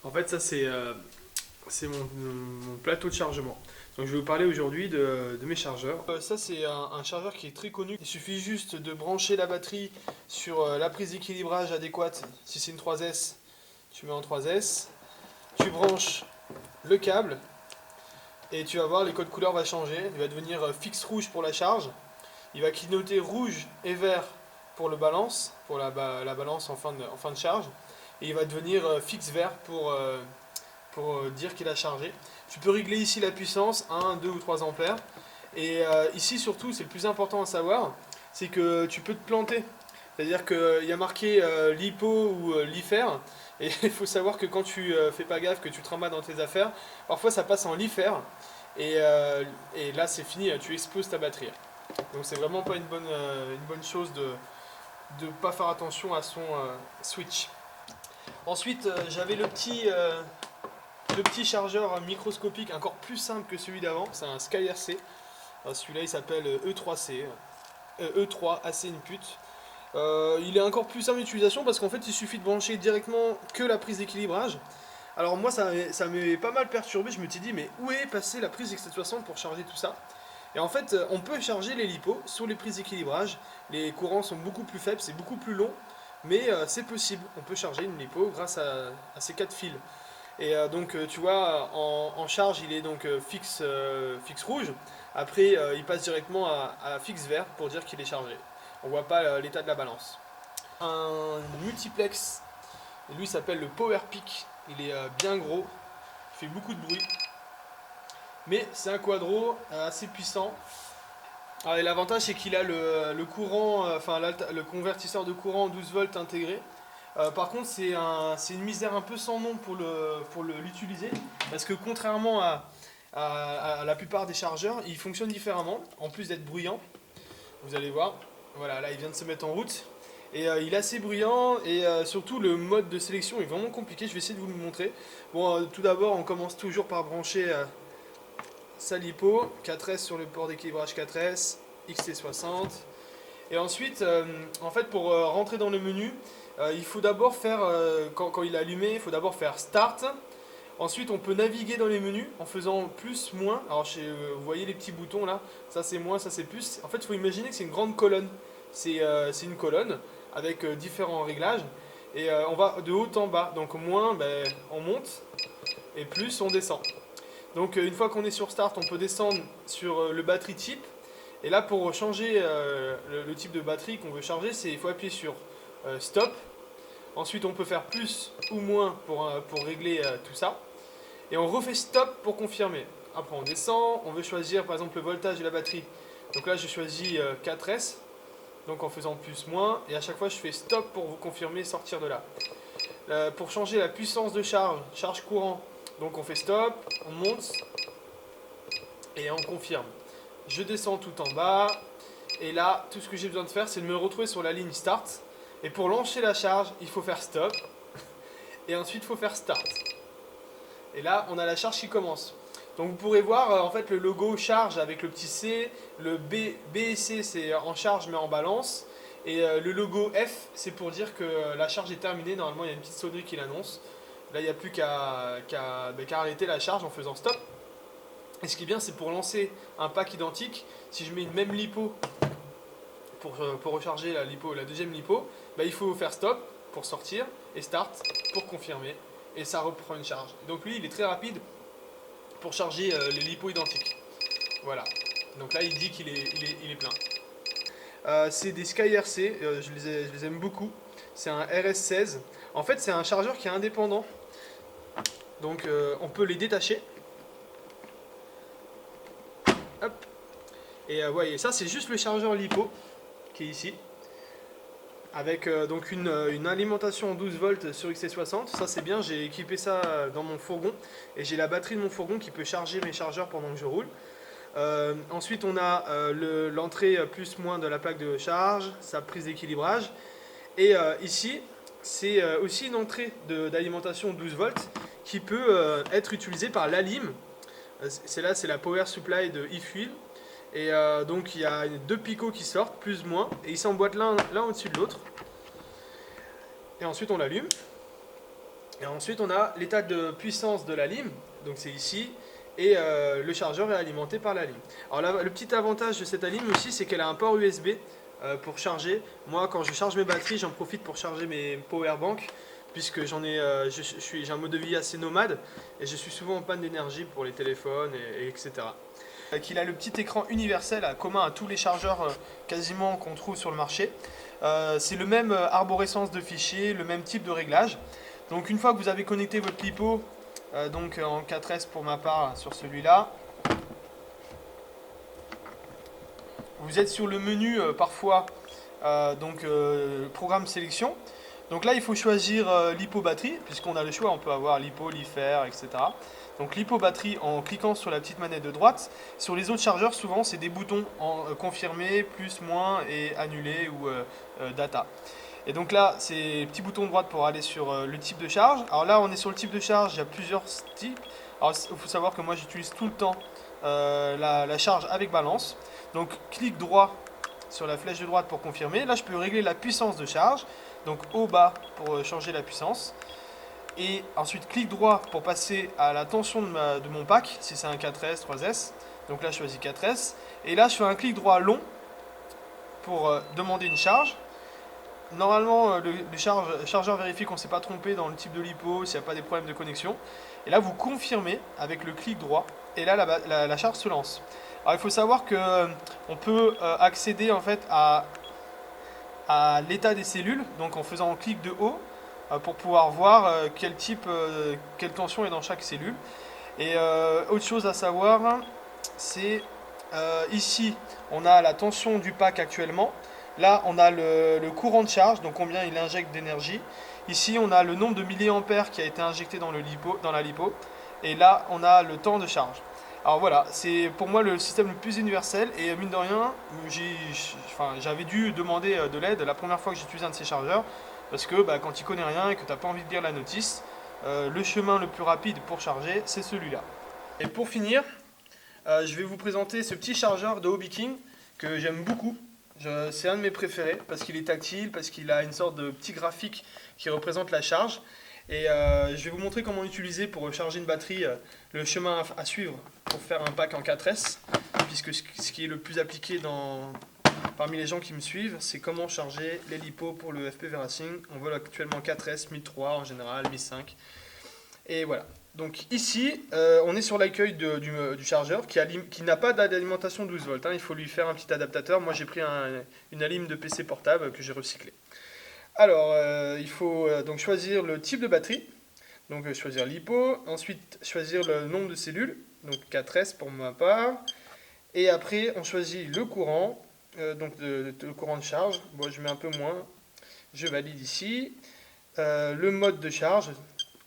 En fait, ça c'est mon plateau de chargement. Donc je vais vous parler aujourd'hui de mes chargeurs. Ça c'est un chargeur qui est très connu. Il suffit juste de brancher la batterie sur la prise d'équilibrage adéquate. Si c'est une 3S, tu mets en 3S. Tu branches le câble et tu vas voir les codes couleurs va changer. Il va devenir fixe rouge pour la charge. Il va clignoter rouge et vert pour le balance, pour la balance en fin de charge. Et il va devenir fixe vert pour dire qu'il a chargé. Tu peux régler ici la puissance, 1, 2 ou 3 ampères. Et ici surtout, c'est le plus important à savoir, c'est que tu peux te planter. C'est-à-dire qu'il y a marqué LiPo ou LiFer. Et il faut savoir que quand tu fais pas gaffe, que tu te remets dans tes affaires, parfois ça passe en LiFer. Et là c'est fini, tu exposes ta batterie. Donc c'est vraiment pas une bonne chose de ne pas faire attention à son switch. Ensuite, j'avais le petit chargeur microscopique encore plus simple que celui d'avant, c'est un SkyRC. Celui-là il s'appelle E3C, E3 AC Input. Il est encore plus simple d'utilisation parce qu'en fait il suffit de brancher directement que la prise d'équilibrage. Alors moi ça m'est pas mal perturbé, je me suis dit mais où est passée la prise X760 pour charger tout ça? Et en fait on peut charger les LiPo sur les prises d'équilibrage, les courants sont beaucoup plus faibles, c'est beaucoup plus long, mais c'est possible, on peut charger une LiPo grâce à ces 4 fils. Et donc tu vois en charge il est donc fixe rouge, après il passe directement à fixe vert pour dire qu'il est chargé. On voit pas l'état de la balance. Un multiplex, lui s'appelle le Power Peak, il est bien gros, il fait beaucoup de bruit, mais c'est un quadro assez puissant. Alors, et l'avantage c'est qu'il a le courant, le convertisseur de courant 12 volts intégré. Par contre c'est une misère un peu sans nom pour l'utiliser, parce que contrairement à la plupart des chargeurs, il fonctionne différemment, en plus d'être bruyant. Vous allez voir, voilà, là il vient de se mettre en route. Et il est assez bruyant et surtout le mode de sélection est vraiment compliqué, je vais essayer de vous le montrer. Bon, tout d'abord on commence toujours par brancher sa LiPo, 4S sur le port d'équilibrage 4S, XT60. Et ensuite, en fait pour rentrer dans le menu, il faut d'abord faire, quand il est allumé, il faut d'abord faire Start. Ensuite, on peut naviguer dans les menus en faisant plus, moins. Alors, vous voyez les petits boutons là, ça c'est moins, ça c'est plus. En fait, il faut imaginer que c'est une grande colonne. C'est une colonne avec différents réglages. Et on va de haut en bas. Donc, moins, ben, on monte et plus, on descend. Donc, une fois qu'on est sur Start, on peut descendre sur le batterie type. Et là, pour changer le type de batterie qu'on veut charger, il faut appuyer sur Stop. Ensuite, on peut faire plus ou moins pour régler tout ça. Et on refait stop pour confirmer. Après, on descend, on veut choisir par exemple le voltage de la batterie. Donc là, je choisis 4S, donc en faisant plus moins. Et à chaque fois, je fais stop pour vous confirmer, sortir de là. Pour changer la puissance de charge courant, donc on fait stop, on monte et on confirme. Je descends tout en bas. Et là, tout ce que j'ai besoin de faire, c'est de me retrouver sur la ligne start. Et pour lancer la charge, il faut faire stop. Et ensuite, il faut faire start. Et là, on a la charge qui commence. Donc vous pourrez voir en fait le logo charge avec le petit C, le B et C c'est en charge mais en balance. Et le logo F c'est pour dire que la charge est terminée, normalement il y a une petite sonnerie qui l'annonce. Là il n'y a plus qu'à arrêter la charge en faisant stop. Et ce qui est bien c'est pour lancer un pack identique, si je mets une même LiPo pour recharger la deuxième LiPo, bah, il faut faire stop pour sortir et start pour confirmer. Et ça reprend une charge. Donc lui il est très rapide pour charger les LiPo identiques. Voilà. Donc là il dit qu'il est plein. C'est des SkyRC, je les aime beaucoup. C'est un RS16. En fait c'est un chargeur qui est indépendant. Donc on peut les détacher. Hop. Et ouais, ça c'est juste le chargeur LiPo qui est ici. Avec donc une alimentation en 12 volts sur XT60, ça c'est bien, j'ai équipé ça dans mon fourgon et j'ai la batterie de mon fourgon qui peut charger mes chargeurs pendant que je roule. Ensuite on a l'entrée plus-moins de la plaque de charge, sa prise d'équilibrage et ici c'est aussi une entrée d'alimentation 12 volts qui peut être utilisée par l'Alim. C'est la Power Supply de eFuel. Et donc il y a deux picots qui sortent, plus moins, et ils s'emboîtent l'un au-dessus de l'autre. Et ensuite on l'allume. Et ensuite, on a l'état de puissance de la lime, donc c'est ici, et le chargeur est alimenté par la lime. Alors le petit avantage de cette lime aussi, c'est qu'elle a un port USB pour charger. Moi, quand je charge mes batteries, j'en profite pour charger mes powerbanks, puisque j'ai un mode de vie assez nomade, et je suis souvent en panne d'énergie pour les téléphones, etc. Qu'il a le petit écran universel commun à tous les chargeurs quasiment qu'on trouve sur le marché. C'est le même arborescence de fichiers, le même type de réglage. Donc une fois que vous avez connecté votre LiPo, donc en 4S pour ma part sur celui-là, vous êtes sur le menu parfois, programme sélection. Donc là il faut choisir LiPo batterie, puisqu'on a le choix, on peut avoir LiPo, LiFer, etc. Donc LiPo batterie en cliquant sur la petite manette de droite. Sur les autres chargeurs, souvent c'est des boutons en confirmer, plus, moins et annuler ou data. Et donc là, c'est petit bouton de droite pour aller sur le type de charge. Alors là, on est sur le type de charge, il y a plusieurs types. Alors il faut savoir que moi j'utilise tout le temps la charge avec balance. Donc clic droit sur la flèche de droite pour confirmer. Là, je peux régler la puissance de charge. Donc haut, bas pour changer la puissance. Et ensuite clic droit pour passer à la tension de mon pack, si c'est un 4S, 3S. Donc là, je choisis 4S. Et là, je fais un clic droit long pour demander une charge. Normalement, le chargeur vérifie qu'on ne s'est pas trompé dans le type de LiPo, s'il n'y a pas des problèmes de connexion. Et là, vous confirmez avec le clic droit, et là, la charge se lance. Alors, il faut savoir qu'on peut accéder en fait à l'état des cellules, donc en faisant un clic de haut, pour pouvoir voir quelle tension est dans chaque cellule. Et autre chose à savoir, c'est ici, on a la tension du pack actuellement. Là, on a le courant de charge, donc combien il injecte d'énergie. Ici, on a le nombre de milliampères qui a été injecté dans la LiPo. Et là, on a le temps de charge. Alors voilà, c'est pour moi le système le plus universel. Et mine de rien, j'avais dû demander de l'aide la première fois que j'ai utilisé un de ces chargeurs. Parce que quand tu connais rien et que tu n'as pas envie de lire la notice, le chemin le plus rapide pour charger, c'est celui-là. Et pour finir, je vais vous présenter ce petit chargeur de Hobby King que j'aime beaucoup. C'est un de mes préférés parce qu'il est tactile, parce qu'il a une sorte de petit graphique qui représente la charge. Et je vais vous montrer comment l'utiliser pour charger une batterie, le chemin à suivre pour faire un pack en 4S, puisque ce qui est le plus appliqué parmi les gens qui me suivent, c'est comment charger les LiPo pour le FP VeraSync. On vole actuellement 4S, 1003 en général, 1005. Et voilà. Donc ici, on est sur l'accueil du chargeur qui n'a pas d'alimentation 12 volts. Il faut lui faire un petit adaptateur. Moi, j'ai pris une alim de PC portable que j'ai recyclé. Alors, il faut donc choisir le type de batterie. Donc, choisir LiPo. Ensuite, choisir le nombre de cellules. Donc, 4S pour ma part. Et après, on choisit le courant. Donc, le courant de charge. Bon, je mets un peu moins. Je valide ici. Le mode de charge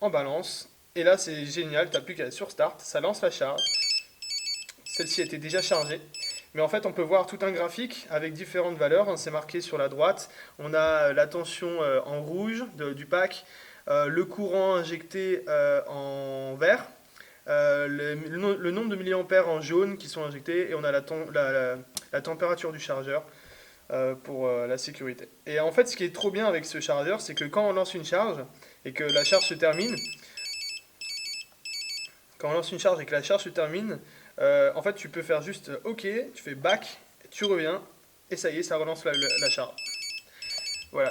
en balance. Et là, c'est génial, tu appuies sur Start, ça lance la charge. Celle-ci était déjà chargée. Mais en fait, on peut voir tout un graphique avec différentes valeurs. C'est marqué sur la droite. On a la tension en rouge du pack, le courant injecté en vert, le nombre de milliampères en jaune qui sont injectés, et on a la température du chargeur pour la sécurité. Et en fait, ce qui est trop bien avec ce chargeur, c'est que quand on lance une charge et que la charge se termine, quand on lance une charge et que la charge se termine, en fait tu peux faire juste OK, tu fais back, tu reviens, et ça y est, ça relance la charge.